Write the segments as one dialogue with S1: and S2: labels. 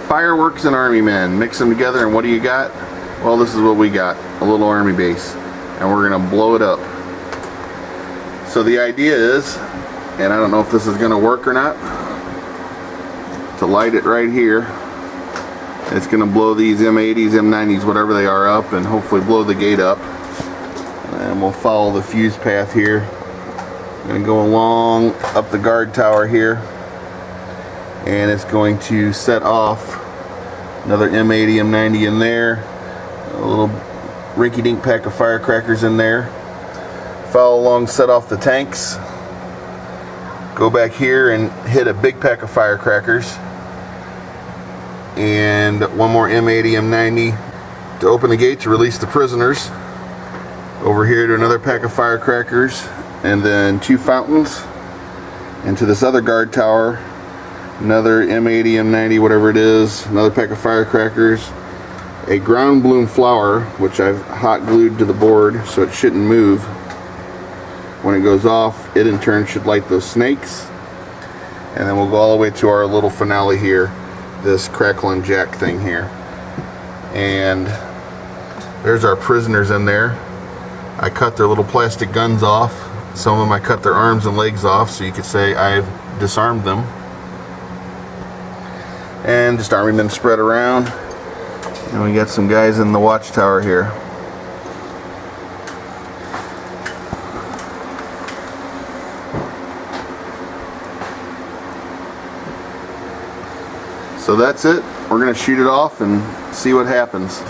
S1: Fireworks and army men. Mix them together and what do you got? Well, this is what we got. A little army base. And we're going to blow it up. So the idea is, and I don't know if this is going to work or not, to light it right here. It's going to blow these M80s, M90s, whatever they are up, and hopefully blow the gate up. And we'll follow the fuse path here. I'm going to go along up the guard tower here. And it's going to set off another M80, M90 in there. A little rinky-dink pack of firecrackers in there. Follow along, set off the tanks. Go back here and hit a big pack of firecrackers. And one more M80, M90 to open the gate to release the prisoners. Over here to another pack of firecrackers. And then 2 fountains. And to this other guard tower, another M80, M90, whatever it is. Another pack of firecrackers. A ground bloom flower, which I've hot glued to the board so it shouldn't move. When it goes off, it in turn should light those snakes. And then we'll go all the way to our little finale here, this crackle and jack thing here. And there's our prisoners in there. I cut their little plastic guns off. Some of them I cut their arms and legs off, so you could say I've disarmed them. And just army men spread around. And we got some guys in the watchtower here. So that's it. We're going to shoot it off and see what happens.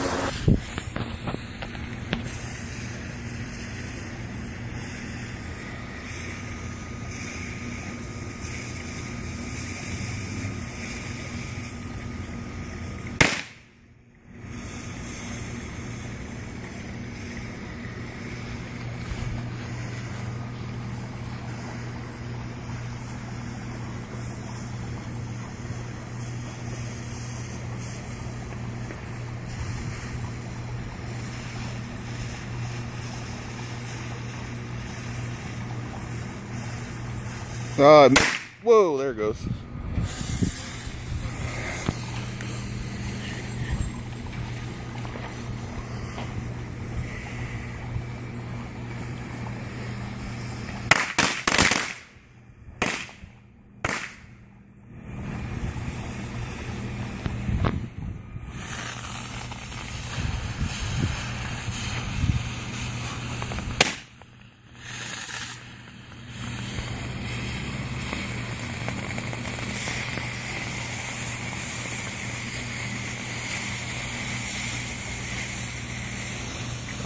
S1: Whoa, there it goes.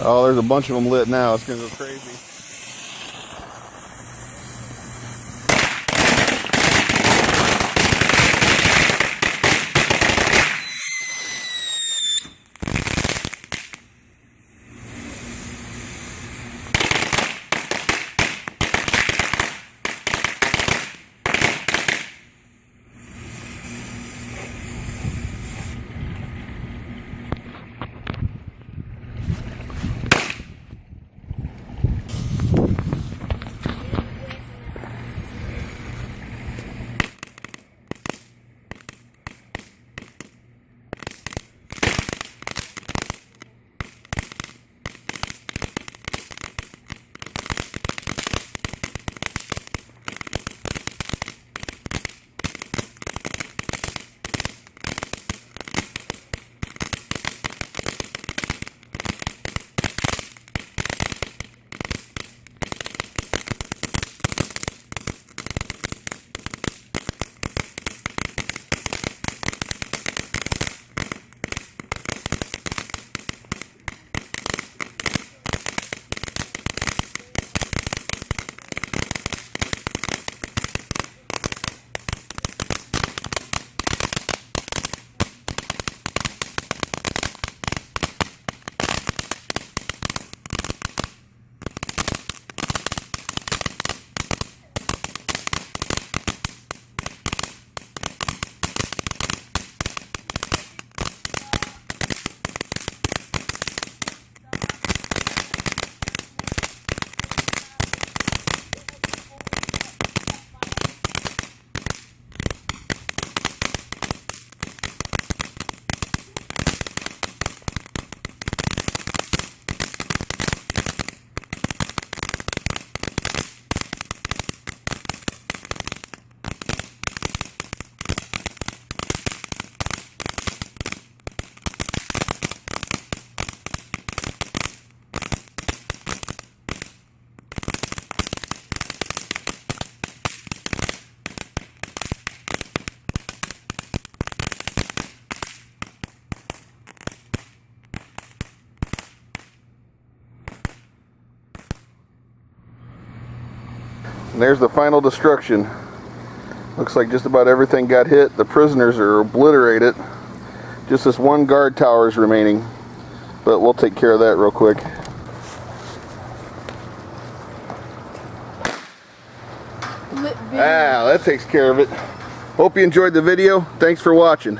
S1: Oh, there's a bunch of them lit now. It's gonna go crazy. And there's the final destruction. Looks like just about everything got hit. The prisoners are obliterated. Just this one guard tower is remaining. But we'll take care of that real quick. That takes care of it. Hope you enjoyed the video. Thanks for watching.